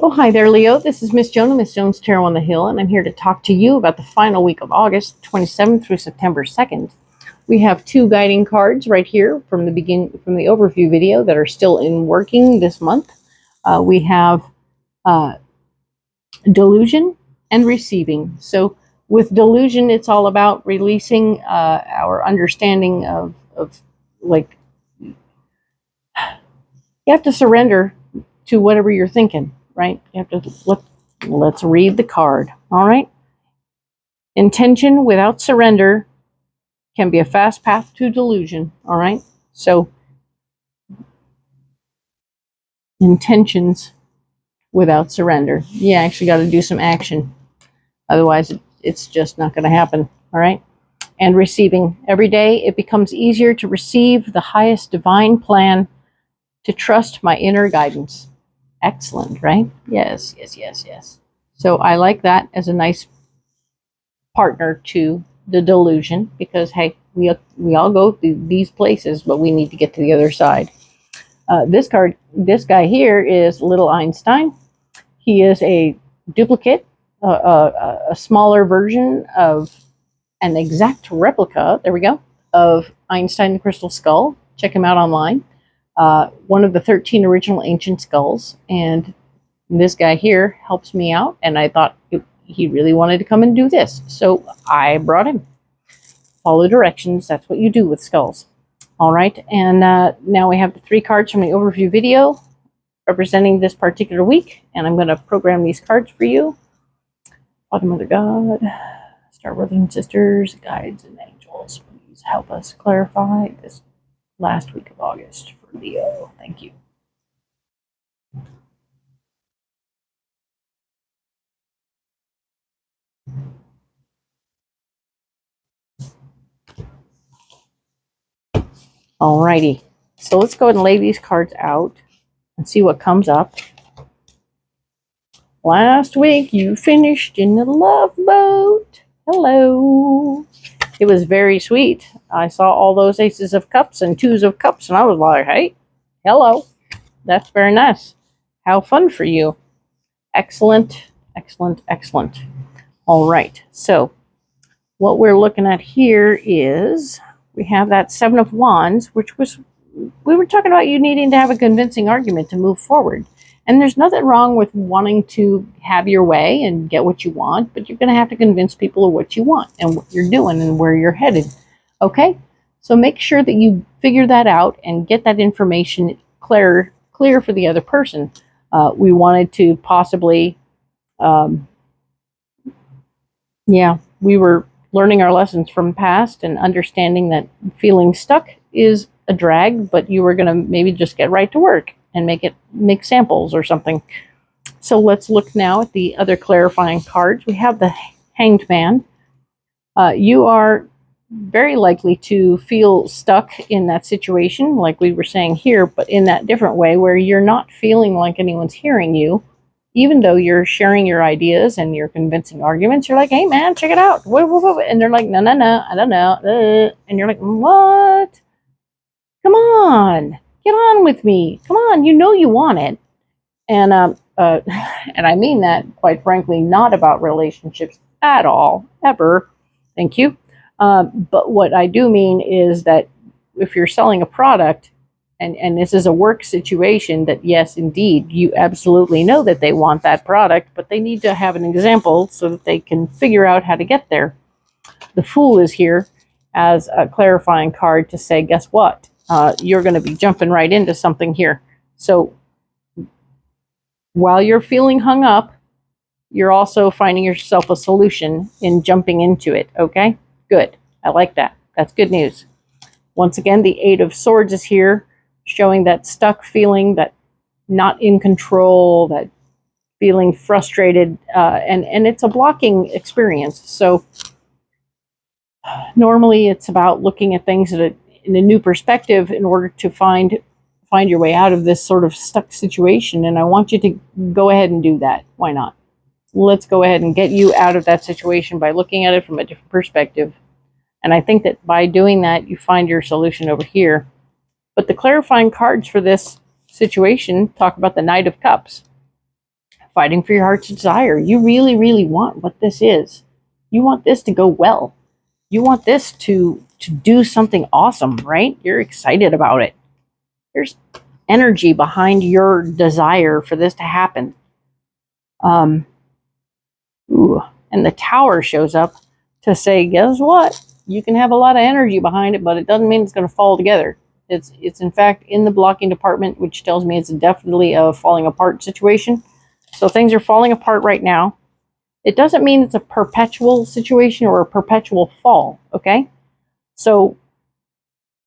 Oh, hi there, Leo. This is Miss Joan of Miss Joan's Tarot on the Hill, and I'm here to talk to you about the final week of August, 27th through September 2nd. We have two guiding cards right here from the overview video that are still in working this month. We have delusion and receiving. So with delusion, it's all about releasing our understanding of like, you have to surrender to whatever you're thinking, right? You have to let's read the card. All right. Intention without surrender can be a fast path to delusion. All right. So intentions without surrender. You actually got to do some action. Otherwise, it's just not going to happen. All right. And receiving. Every day, it becomes easier to receive the highest divine plan, to trust my inner guidance. Excellent, right? Yes, yes, yes, yes. So I like that as a nice partner to the delusion, because, hey, we all go through these places, but we need to get to the other side. This guy here is Little Einstein. He is a duplicate, a smaller version of an exact replica, there we go, of Einstein the Crystal Skull. Check him out online. One of the 13 original ancient skulls. And this guy here helps me out, and I thought he really wanted to come and do this. So I brought him. Follow directions. That's what you do with skulls. All right. And now we have the three cards from the overview video representing this particular week. And I'm going to program these cards for you. Father, Mother, God, Star Brothers and Sisters, guides and angels, please help us clarify this last week of August for Leo. Thank you. Alrighty, so let's go ahead and lay these cards out and see what comes up. Last week you finished in the love boat. Hello. It was very sweet. I saw all those aces of cups and twos of cups, and I was like, hey, hello. That's very nice. How fun for you. Excellent, excellent, excellent. All right, so what we're looking at here is we have that Seven of Wands, which was, we were talking about you needing to have a convincing argument to move forward. And there's nothing wrong with wanting to have your way and get what you want, but you're going to have to convince people of what you want and what you're doing and where you're headed. Okay? So make sure that you figure that out and get that information clear for the other person. We wanted to possibly, we were learning our lessons from past and understanding that feeling stuck is a drag, but you were going to maybe just get right to work and make samples or something. So let's look now at the other clarifying cards. We have the Hanged Man. You are very likely to feel stuck in that situation, like we were saying here, but in that different way where you're not feeling like anyone's hearing you. Even though you're sharing your ideas and your convincing arguments, you're like, hey, man, check it out. And they're like, no, I don't know. And you're like, what? Come on. Get on with me. Come on. You know you want it. And and I mean that, quite frankly, not about relationships at all, ever. Thank you. But what I do mean is that if you're selling a product, and this is a work situation, that yes, indeed, you absolutely know that they want that product, but they need to have an example so that they can figure out how to get there. The Fool is here as a clarifying card to say, guess what? You're going to be jumping right into something here. So while you're feeling hung up, you're also finding yourself a solution in jumping into it. Okay? Good. I like that. That's good news. Once again, the Eight of Swords is here, showing that stuck feeling, that not in control, that feeling frustrated, and it's a blocking experience. So normally it's about looking at things in a new perspective in order to find your way out of this sort of stuck situation. And I want you to go ahead and do that. Why not? Let's go ahead and get you out of that situation by looking at it from a different perspective. And I think that by doing that, you find your solution over here. But the clarifying cards for this situation talk about the Knight of Cups. fighting for your heart's desire. You really, really want what this is. You want this to go well. You want this to do something awesome, right? You're excited about it. There's energy behind your desire for this to happen. And the Tower shows up to say, guess what? You can have a lot of energy behind it, but it doesn't mean it's going to fall together. It's in fact in the blocking department, which tells me it's definitely a falling apart situation. So things are falling apart right now. It doesn't mean it's a perpetual situation or a perpetual fall, okay? So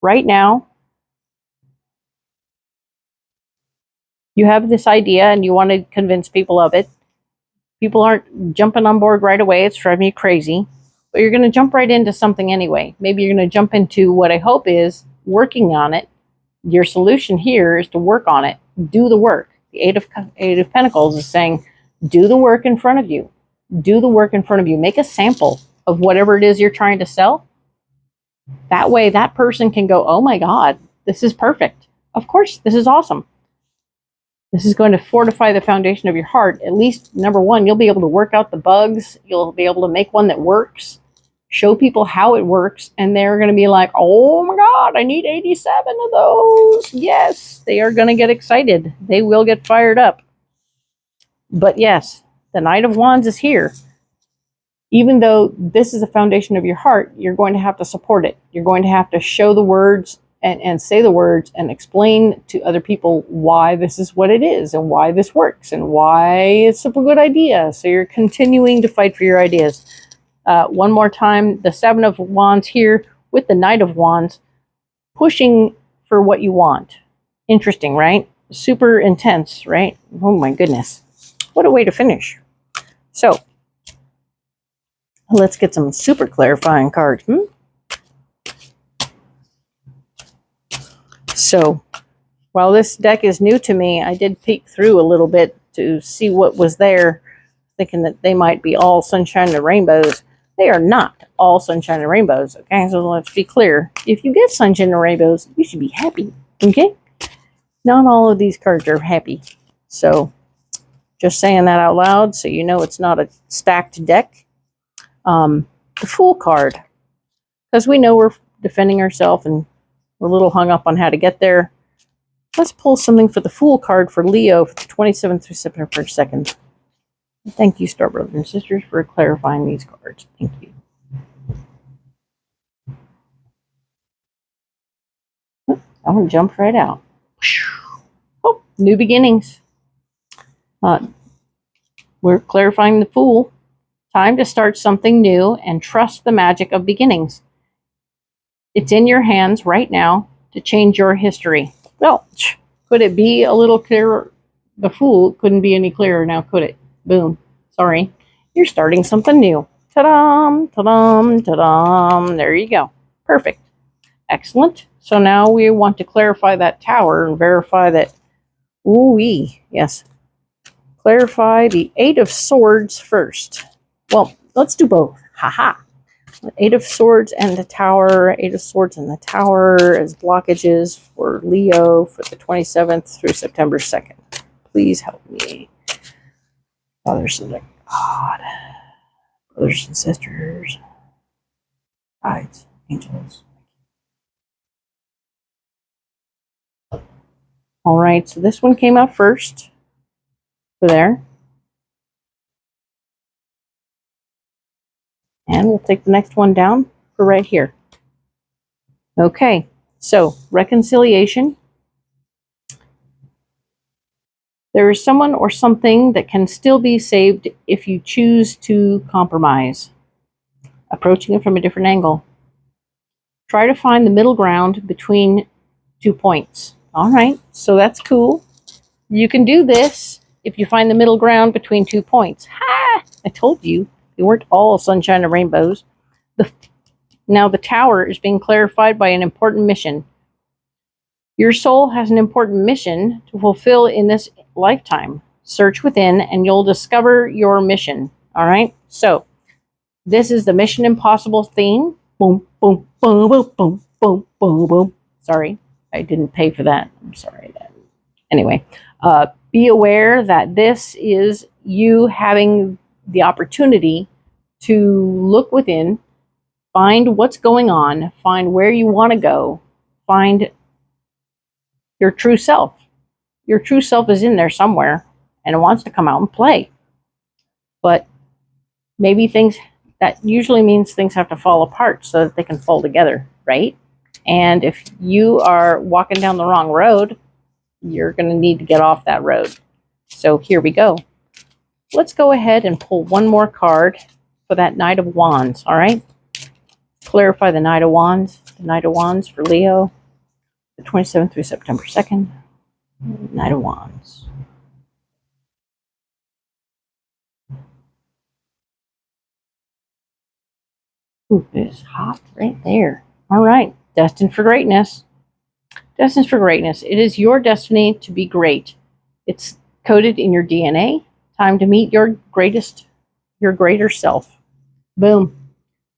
right now, you have this idea and you want to convince people of it. People aren't jumping on board right away. It's driving me crazy. But you're going to jump right into something anyway. Maybe you're going to jump into what I hope is working on it. Your solution here is to work on it. Do the work. The Eight of Pentacles is saying, do the work in front of you. Do the work in front of you. Make a sample of whatever it is you're trying to sell. That way that person can go, oh my God, this is perfect. Of course, this is awesome. This is going to fortify the foundation of your heart. At least, number one, you'll be able to work out the bugs. You'll be able to make one that works. Show people how it works. And they're going to be like, oh my God, I need 87 of those. Yes, they are going to get excited. They will get fired up. But yes, the Knight of Wands is here. Even though this is the foundation of your heart, you're going to have to support it. You're going to have to show the words and say the words and explain to other people why this is what it is and why this works and why it's a good idea. So you're continuing to fight for your ideas. One more time, the Seven of Wands here with the Knight of Wands, pushing for what you want. Interesting, right? Super intense, right? Oh my goodness. What a way to finish. So let's get some super clarifying cards. So while this deck is new to me, I did peek through a little bit to see what was there, thinking that they might be all sunshine and rainbows. They are not all sunshine and rainbows, okay? So let's be clear. If you get sunshine and rainbows, you should be happy, okay? Not all of these cards are happy. So just saying that out loud so you know it's not a stacked deck. The Fool card, because we know we're defending ourselves and we're a little hung up on how to get there. Let's pull something for the Fool card for Leo for the 27th through September 2nd. Thank you, Star Brothers and Sisters, for clarifying these cards. Thank you. That one jumped right out. Oh, new beginnings. We're clarifying the Fool. Time to start something new and trust the magic of beginnings. It's in your hands right now to change your history. Well, could it be a little clearer? The Fool couldn't be any clearer now, could it? Boom. Sorry. You're starting something new. Ta-dam, ta-dam, ta-dam. There you go. Perfect. Excellent. So now we want to clarify that Tower and verify that, ooh-wee, yes. Clarify the Eight of Swords first. Well, let's do both. Haha. Eight of Swords and the Tower. Eight of Swords and the Tower as blockages for Leo for the 27th through September 2nd. Please help me. Fathers of God. Brothers and sisters. Guides. Angels. All right, so this one came out first. For there. And we'll take the next one down for right here. Okay, so reconciliation. There is someone or something that can still be saved if you choose to compromise. Approaching it from a different angle. Try to find the middle ground between 2 points. All right, so that's cool. You can do this if you find the middle ground between 2 points. Ha! I told you. They weren't all sunshine and rainbows. Now the Tower is being clarified by an important mission. Your soul has an important mission to fulfill in this lifetime. Search within and you'll discover your mission. All right? So this is the Mission Impossible theme. Boom, boom, boom, boom, boom, boom, boom, boom. Sorry, I didn't pay for that. I'm sorry. Anyway, be aware that this is you having the opportunity to look within, find what's going on, find where you want to go, find your true self. Your true self is in there somewhere and it wants to come out and play. But maybe that usually means things have to fall apart so that they can fall together, right? And if you are walking down the wrong road, you're going to need to get off that road. So here we go. Let's go ahead and pull one more card for that Knight of Wands, all right? Clarify the Knight of Wands. The Knight of Wands for Leo, the 27th through September 2nd. Knight of Wands. Ooh, it is hot right there. All right, destined for greatness. Destined for greatness. It is your destiny to be great. It's coded in your DNA. Time to meet your greater self. Boom.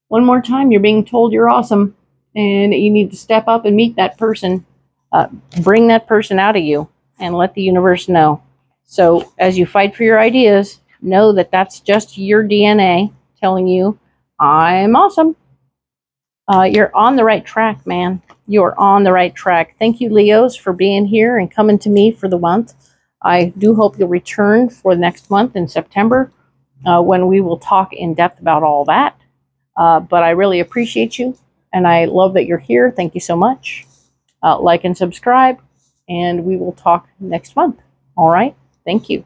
One more time, you're being told you're awesome, and you need to step up and meet that person. Bring that person out of you and let the universe know. So as you fight for your ideas, know that that's just your DNA telling you, I'm awesome. You're on the right track, man. You're on the right track. Thank you, Leos, for being here and coming to me for the month. I do hope you'll return for the next month in September when we will talk in depth about all that. But I really appreciate you, and I love that you're here. Thank you so much. Like and subscribe, and we will talk next month. All right? Thank you.